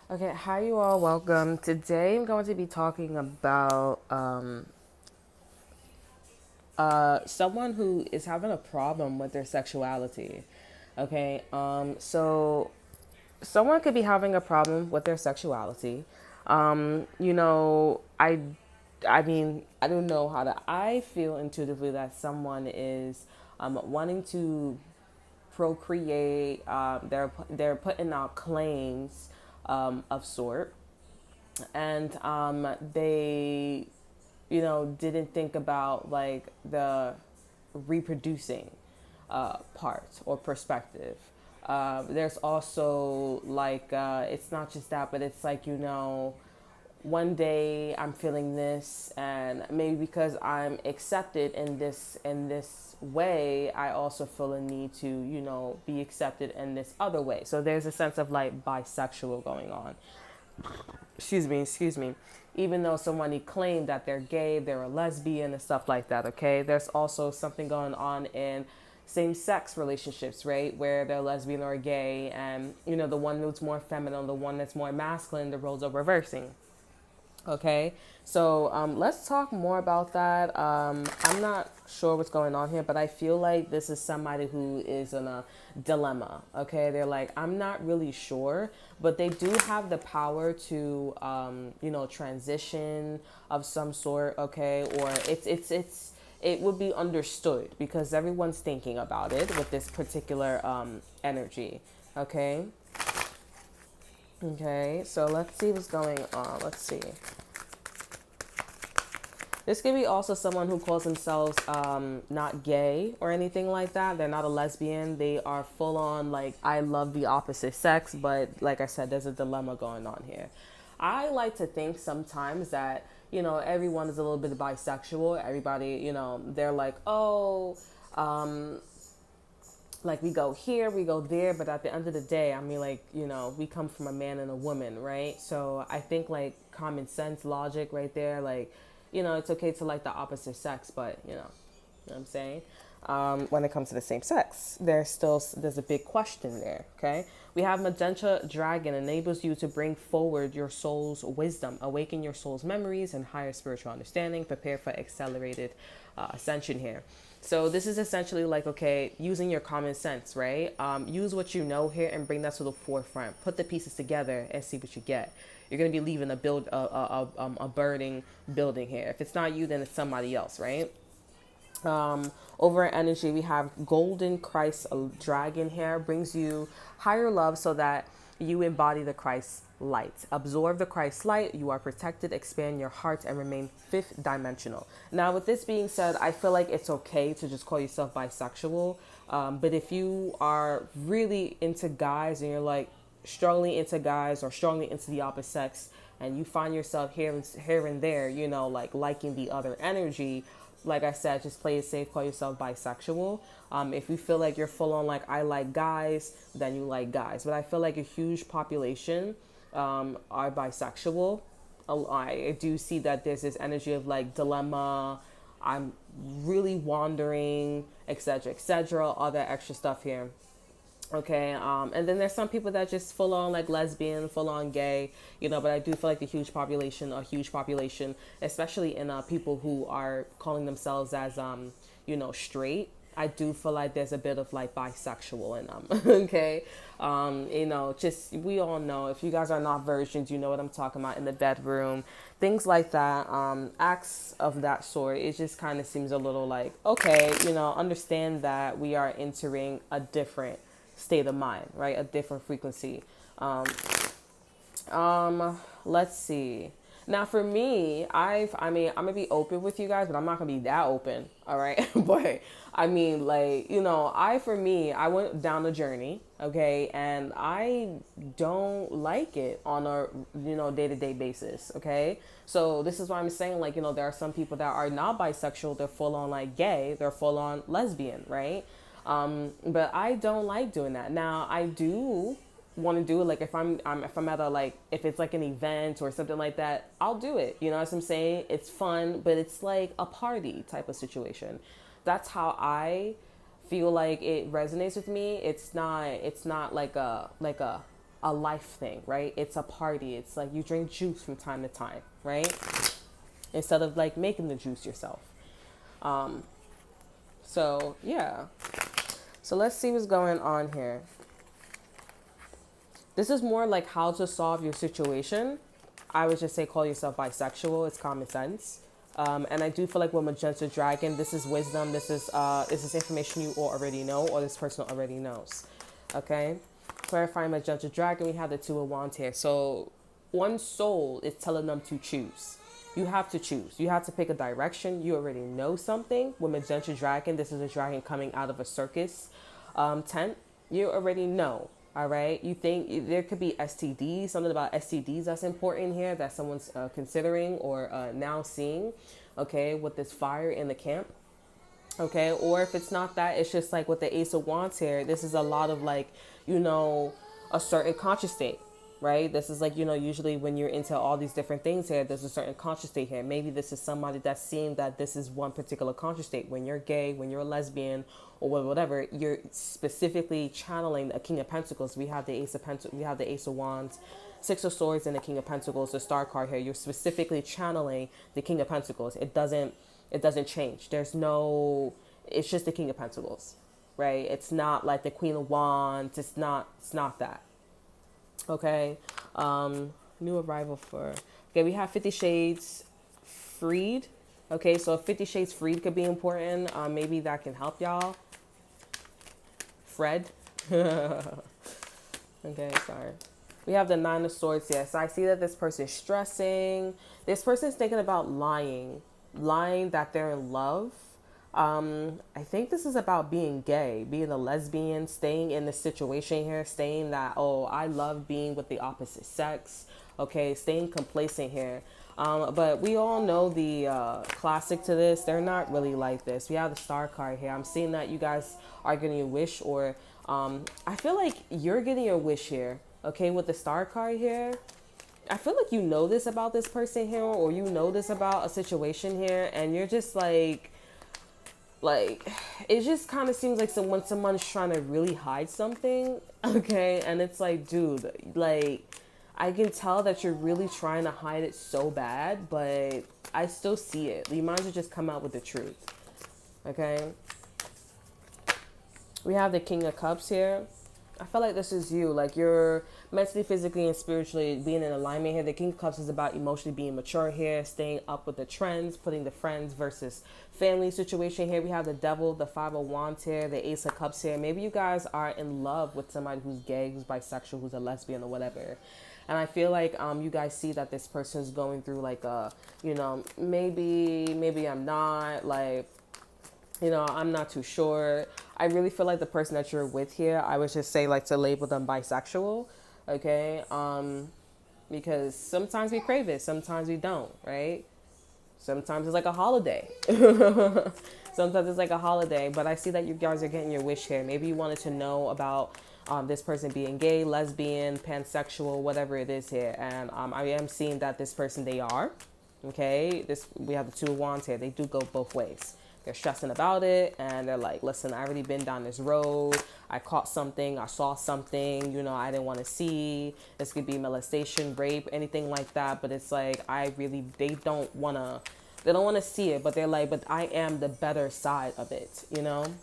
Okay, hi you all, welcome. Today I'm going to be talking about someone who is having a problem with their sexuality. Okay, so someone could be having a problem with their sexuality. I mean, I don't know how to, I feel intuitively that someone is wanting to procreate. They're putting out claims of sort, and they didn't think about like the reproducing part or perspective. There's also like it's not just that, but it's like one day I'm feeling this, and maybe because I'm accepted in this way, I also feel a need to be accepted in this other way. So there's a sense of like bisexual going on. Excuse me, even though somebody claimed that they're gay, they're a lesbian and stuff like that, okay? There's also something going on in same-sex relationships, right? Where they're lesbian or gay, and the one that's more feminine, the one that's more masculine, the roles are reversing. Okay, so let's talk more about that. I'm not sure what's going on here, but I feel like this is somebody who is in a dilemma. Okay, they're like, I'm not really sure, but they do have the power to, transition of some sort. Okay, or it would be understood because everyone's thinking about it with this particular energy. Okay. Okay, so let's see what's going on. Let's see. This could be also someone who calls themselves not gay or anything like that. They're not a lesbian. They are full on like, I love the opposite sex, but like I said, there's a dilemma going on here. I like to think sometimes that, everyone is a little bit bisexual. Everybody, they're like, oh, like we go here, we go there, but at the end of the day, I mean, like, we come from a man and a woman, right? So I think like common sense, logic right there, like, it's okay to like the opposite sex, but what I'm saying? When it comes to the same sex, there's a big question there. Okay, we have Magenta Dragon enables you to bring forward your soul's wisdom, awaken your soul's memories, and higher spiritual understanding. Prepare for accelerated ascension here. So this is essentially like, okay, using your common sense, right? Use what you know here and bring that to the forefront. Put the pieces together and see what you get. You're gonna be leaving a burning building here. If it's not you, then it's somebody else, right? Over energy, we have golden Christ, a dragon here, brings you higher love so that you embody the Christ light. Absorb the Christ light, you are protected, expand your heart, and remain fifth dimensional. Now, with this being said, I feel like it's okay to just call yourself bisexual. But if you are really into guys and you're like strongly into guys or strongly into the opposite sex, and you find yourself here and there, like liking the other energy, like I said, just play it safe, call yourself bisexual. If you feel like you're full on like I like guys, then you like guys. But I feel like a huge population are bisexual. I do see that there's this energy of like dilemma. I'm really wandering, etc., all that extra stuff here. Okay, and then there's some people that just full on like lesbian, full on gay, but I do feel like the huge population, especially in people who are calling themselves as, straight. I do feel like there's a bit of like bisexual in them. Okay, just we all know if you guys are not virgins, you know what I'm talking about in the bedroom, things like that. Acts of that sort. It just kind of seems a little like, okay, understand that we are entering a different state of mind, right? A different frequency. Let's see. Now for me, I mean, I'm gonna be open with you guys, but I'm not gonna be that open, all right? But I mean, like, for me, I went down the journey, okay, and I don't like it on a, day-to-day basis, okay? So this is why I'm saying, like, there are some people that are not bisexual, they're full on like gay, they're full on lesbian, right? But I don't like doing that. Now I do want to do it. Like if I'm at a, like, if it's like an event or something like that, I'll do it. You know what I'm saying? It's fun, but it's like a party type of situation. That's how I feel like it resonates with me. It's not like a a life thing, right? It's a party. It's like you drink juice from time to time, right? Instead of like making the juice yourself. So yeah. So let's see what's going on here. This is more like how to solve your situation. I would just say call yourself bisexual. It's common sense. And I do feel like with Magenta Dragon, this is wisdom. This is information you all already know, or this person already knows. Okay? Clarifying Magenta Dragon, we have the Two of Wands here. So one soul is telling them to choose. You have to choose. You have to pick a direction. You already know something. With Magenta Dragon, this is a dragon coming out of a circus tent. You already know. All right. You think there could be STDs, something about STDs that's important here that someone's considering or now seeing. Okay. With this fire in the camp. Okay. Or if it's not that, it's just like with the Ace of Wands here. This is a lot of like, a certain conscious state. Right? This is like, usually when you're into all these different things here, there's a certain conscious state here. Maybe this is somebody that's seeing that this is one particular conscious state. When you're gay, when you're a lesbian, or whatever, you're specifically channeling a King of Pentacles. We have the Ace of Pentacles, we have the Ace of Wands, Six of Swords, and the King of Pentacles, the Star card here. You're specifically channeling the King of Pentacles. It doesn't change. It's just the King of Pentacles, right? It's not like the Queen of Wands. It's not that. Okay, new arrival okay, we have 50 Shades Freed. Okay, so 50 Shades Freed could be important. Maybe that can help y'all. Fred. Okay, sorry. We have the Nine of Swords here. So I see that this person is stressing. This person is thinking about lying that they're in love. I think this is about being gay, being a lesbian, staying in the situation here, saying that, oh, I love being with the opposite sex. Okay, staying complacent here. But we all know the classic to this. They're not really like this. We have the Star card here. I'm seeing that you guys are getting a wish, or I feel like you're getting your wish here. Okay, with the Star card here. I feel like you know this about this person here, or you know this about a situation here, and you're just like it just kind of seems like when someone's trying to really hide something, okay, and it's like, dude, like, I can tell that you're really trying to hide it so bad, but I still see it. You might as well just come out with the truth, okay? We have the King of Cups here. I feel like this is you. Like, you're mentally, physically, and spiritually being in alignment here. The King of Cups is about emotionally being mature here, staying up with the trends, putting the friends versus family situation here. We have the Devil, the Five of Wands here, the Ace of Cups here. Maybe you guys are in love with somebody who's gay, who's bisexual, who's a lesbian, or whatever. And I feel like you guys see that this person's going through like a, maybe I'm not, like, I'm not too sure. I really feel like the person that you're with here, I would just say like to label them bisexual, okay? Because sometimes we crave it, sometimes we don't, right? Sometimes it's like a holiday. Sometimes it's like a holiday, but I see that you guys are getting your wish here. Maybe you wanted to know about this person being gay, lesbian, pansexual, whatever it is here. And I am seeing that this person, they are, okay? We have the Two of Wands here. They do go both ways. They're stressing about it, and they're like, listen, I already been down this road. I caught something. I saw something, I didn't want to see. This could be molestation, rape, anything like that. But it's like, they don't want to see it, but they're like, but I am the better side of it, And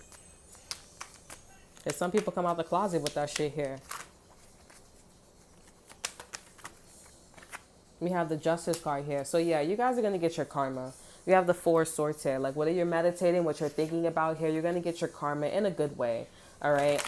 some people come out the closet with that shit here. We have the Justice card here. So yeah, you guys are going to get your karma. We have the Four of Swords here. Like, whether you're meditating, what you're thinking about here, you're going to get your karma in a good way. All right.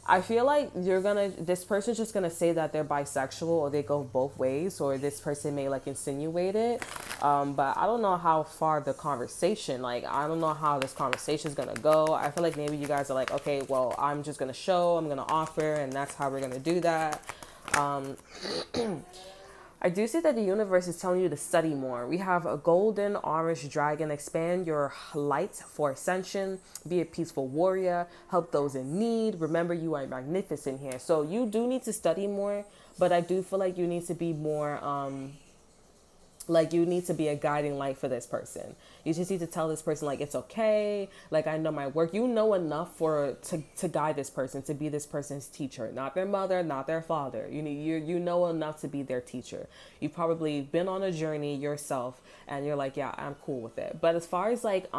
I feel like this person's just going to say that they're bisexual, or they go both ways, or this person may like insinuate it. But I don't know how far the conversation, I don't know how this conversation is going to go. I feel like maybe you guys are like, okay, well, I'm just going to I'm going to offer, and that's how we're going to do that. I do see that the universe is telling you to study more. We have a golden orange dragon. Expand your light for ascension. Be a peaceful warrior. Help those in need. Remember, you are magnificent here. So you do need to study more, but I do feel like you need to be more, Like, you need to be a guiding light for this person. You just need to tell this person, like, it's okay. Like, I know my work. You know enough to guide this person, to be this person's teacher, not their mother, not their father. You know enough to be their teacher. You've probably been on a journey yourself, and you're like, yeah, I'm cool with it. But as far as like,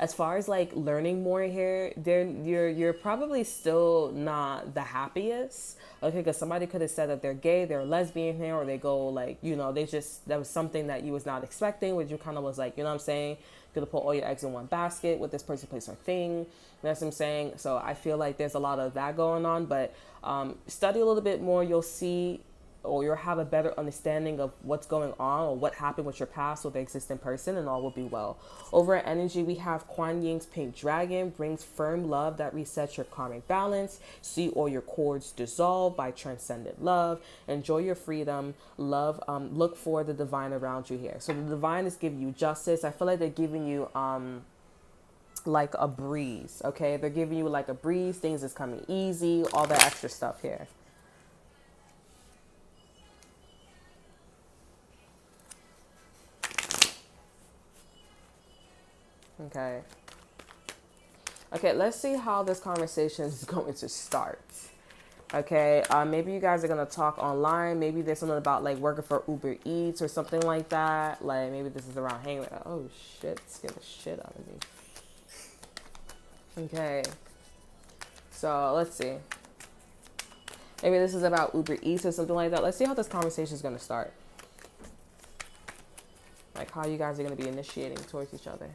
as far as like learning more here, you're probably still not the happiest. Okay, because somebody could have said that they're gay, they're lesbian here, or they go like, they just, that was something that you was not expecting, which you kind of was like, you know what I'm saying? You're gonna put all your eggs in one basket with this person plays her thing. That's what I'm saying. So I feel like there's a lot of that going on, but study a little bit more, you'll see, or you'll have a better understanding of what's going on or what happened with your past or the existing person, and all will be well. Over at energy, we have Kuan Ying's Pink Dragon, brings firm love that resets your karmic balance. See all your cords dissolve by transcendent love. Enjoy your freedom. Love, look for the divine around you here. So the divine is giving you justice. I feel like they're giving you like a breeze, okay? They're giving you like a breeze. Things is coming easy, all that extra stuff here. Okay. Okay, let's see how this conversation is going to start. Okay, maybe you guys are going to talk online. Maybe there's something about like working for Uber Eats or something like that. Like maybe this is around hanging with, oh shit, scare the shit out of me. Okay, so let's see. Maybe this is about Uber Eats or something like that. Let's see how this conversation is going to start. Like how you guys are going to be initiating towards each other.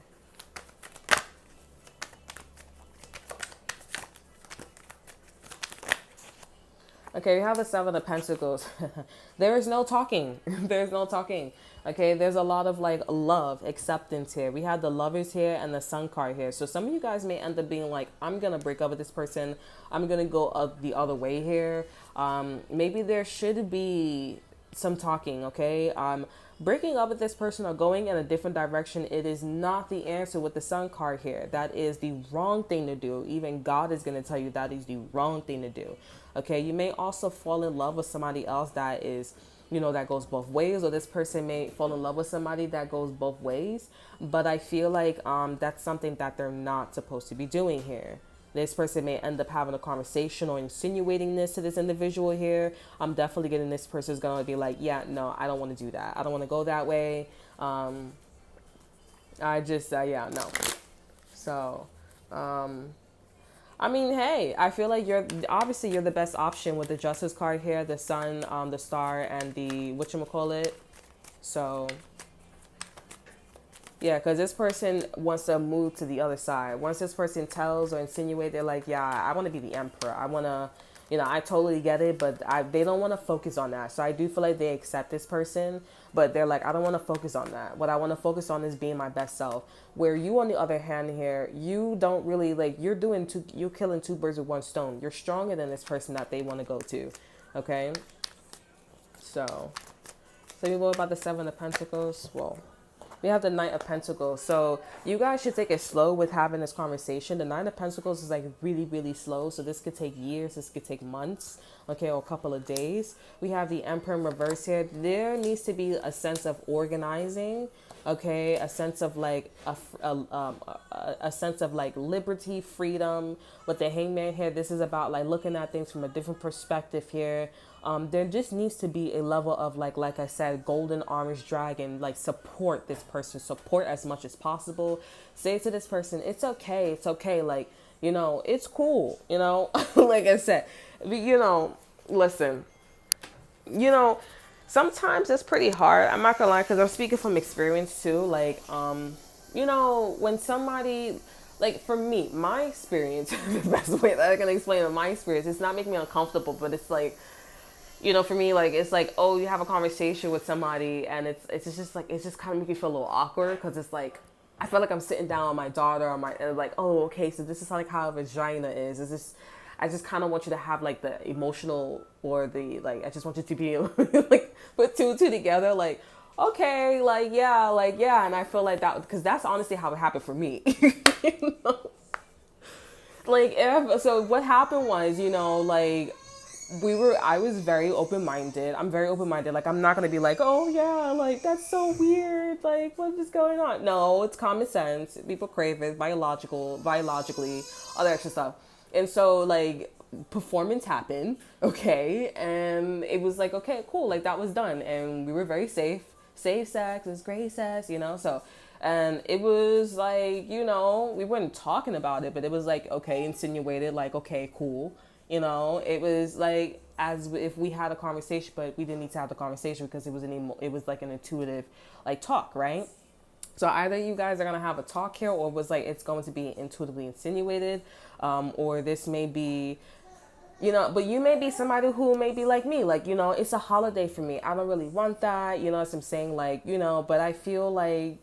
Okay, we have the Seven of Pentacles. There is no talking. There's no talking. Okay, there's a lot of like love, acceptance here. We have the Lovers here and the Sun card here. So some of you guys may end up being like, I'm going to break up with this person. I'm going to go the other way here. Maybe there should be some talking, okay? Breaking up with this person or going in a different direction, it is not the answer with the Sun card here. That is the wrong thing to do. Even God is going to tell you that is the wrong thing to do. Okay, you may also fall in love with somebody else that is, that goes both ways, or this person may fall in love with somebody that goes both ways. But I feel like that's something that they're not supposed to be doing here. This person may end up having a conversation or insinuating this to this individual here. I'm definitely getting this person's going to be like, yeah, no, I don't want to do that. I don't want to go that way. Yeah, no. So, I mean, hey, I feel like you're the best option with the Justice card here, the Sun, the Star, and the whatchamacallit. So, yeah, because this person wants to move to the other side. Once this person tells or insinuates, they're like, yeah, I want to be the Emperor. I want to, I totally get it, but they don't want to focus on that. So I do feel like they accept this person, but they're like, I don't want to focus on that. What I want to focus on is being my best self. Where you, on the other hand here, you don't really like, you're killing two birds with one stone. You're stronger than this person that they want to go to. Okay. So you know about the Seven of Pentacles? Well, we have the Knight of Pentacles. So you guys should take it slow with having this conversation. The Knight of Pentacles is like really, really slow. So this could take years. This could take months, okay, or a couple of days. We have the Emperor in reverse here. There needs to be a sense of organizing, okay, a sense of like a sense of like liberty, freedom. With the Hangman here, this is about like looking at things from a different perspective here. There just needs to be a level of like I said, golden orange dragon, like support this person, support as much as possible. Say to this person, it's okay. Like, it's cool, like I said, listen, sometimes it's pretty hard. I'm not gonna lie, because I'm speaking from experience too. Like, when somebody, like for me, my experience, the best way that I can explain it, my experience, it's not making me uncomfortable, but it's like, for me, like, it's like, oh, you have a conversation with somebody and it's just like, it's just kind of making me feel a little awkward, because it's like, I feel like I'm sitting down with my daughter and like, oh, okay, so this is like how a vagina is. I just kind of want you to have like the emotional or the, like, I just want you to be like, put two and two together, like, okay, like, yeah. And I feel like that, because that's honestly how it happened for me. Like, so what happened was, like, I was very open-minded. I'm very open-minded. Like, I'm not going to be like, oh yeah, like that's so weird. Like, what is going on? No, it's common sense. People crave it, biologically, all that extra stuff. And so, like, performance happened, okay? And it was like, okay, cool. Like, that was done. And we were very safe sex, it was great sex, so, and it was like, we weren't talking about it, but it was like, okay, insinuated, like, okay, cool, it was like as if we had a conversation, but we didn't need to have the conversation because it was like an intuitive, like, talk, right? So either you guys are gonna have a talk here, or it was like it's going to be intuitively insinuated, or this may be, but you may be somebody who may be like me, like, it's a holiday for me. I don't really want that, as I'm saying, like, but I feel like,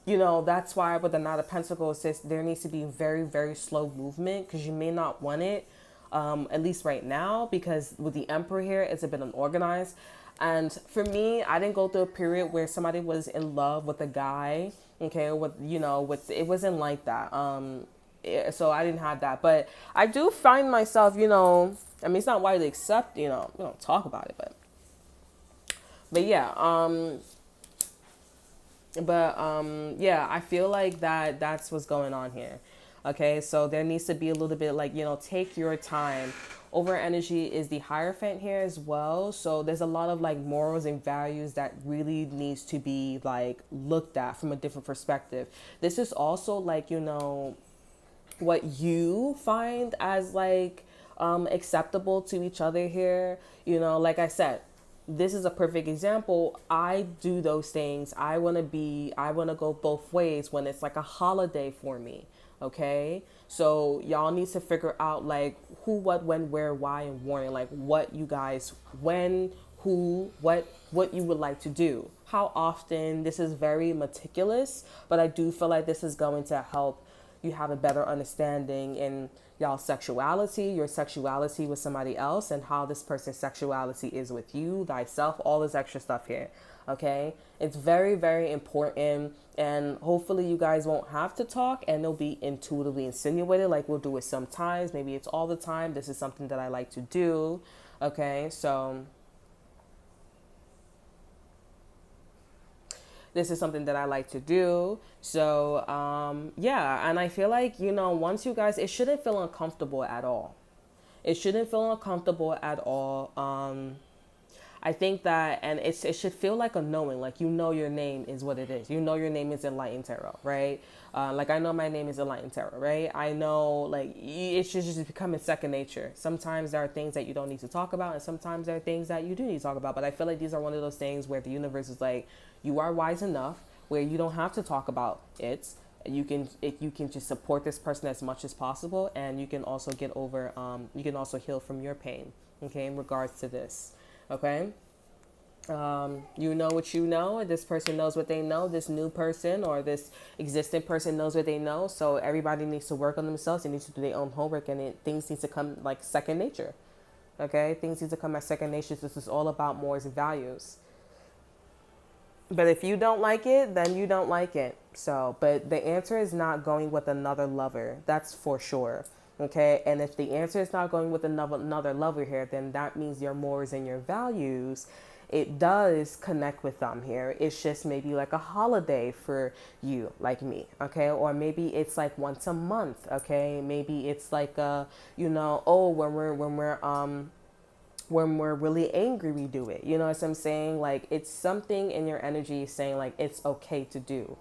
that's why with the Knight of Pentacles, says there needs to be very, very slow movement because you may not want it, at least right now, because with the Emperor here, it's a bit unorganized. And for me, I didn't go through a period where somebody was in love with a guy, okay, it wasn't like that. So I didn't have that, but I do find myself, I mean, it's not widely accepted, we don't talk about it, but yeah, yeah, I feel like that's what's going on here. Okay, so there needs to be a little bit like, take your time. Over energy is the Hierophant here as well. So there's a lot of like morals and values that really needs to be like looked at from a different perspective. This is also like, what you find as like acceptable to each other here. Like I said, this is a perfect example. I do those things. I want to go both ways when it's like a holiday for me. Okay. So y'all need to figure out like who, what, when, where, why, and warning, like what you guys, when, who, what you would like to do. How often. This is very meticulous, but I do feel like this is going to help you have a better understanding in y'all's sexuality, your sexuality with somebody else, and how this person's sexuality is with you, thyself, all this extra stuff here. Okay, it's very, very important, and hopefully you guys won't have to talk and it'll be intuitively insinuated, like we'll do it sometimes, maybe it's all the time. This is something that I like to do. Okay, so this is something that I like to do. So, yeah. And I feel like, once you guys, it shouldn't feel uncomfortable at all. It shouldn't feel uncomfortable at all. I think that, and it should feel like a knowing, like, your name is what it is. Your name is Enlighten Tarot, right? Like, I know my name is Enlighten Tarot, right? I know, like, it should just become second nature. Sometimes there are things that you don't need to talk about, and sometimes there are things that you do need to talk about. But I feel like these are one of those things where the universe is like, you are wise enough where you don't have to talk about it. You can just support this person as much as possible, and you can also get over, you can also heal from your pain, okay, in regards to this. Okay, you know what you know. This person knows what they know. This new person or this existing person knows what they know. So everybody needs to work on themselves. They need to do their own homework, and things need to come like second nature. Okay, things need to come as second nature. This is all about morals and values. But if you don't like it, then you don't like it. So, but the answer is not going with another lover. That's for sure. Okay, and if the answer is not going with another lover here, then that means your morals and your values, it does connect with them here. It's just maybe like a holiday for you, like me, okay? Or maybe it's like once a month, okay? Maybe it's like oh, when we're really angry, we do it. You know what I'm saying? Like, it's something in your energy saying like it's okay to do.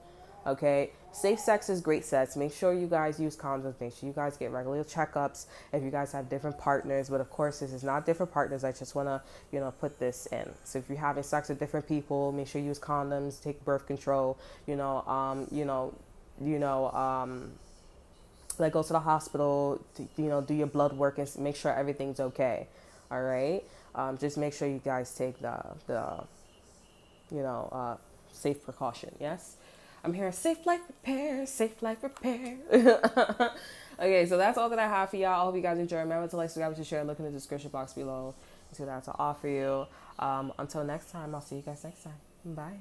Okay, safe sex is great sex. Make sure you guys use condoms. Make sure you guys get regular checkups if you guys have different partners. But of course, this is not different partners. I just want to, put this in. So if you're having sex with different people, make sure you use condoms, take birth control. Like go to the hospital. Do your blood work and make sure everything's okay. All right. Just make sure you guys take the safe precaution. Yes. I'm here. Safe life repair. Safe life repair. Okay, so that's all that I have for y'all. I hope you guys enjoy. Remember to like, subscribe, to share, and look in the description box below. See what I have to offer you. Until next time, I'll see you guys next time. Bye.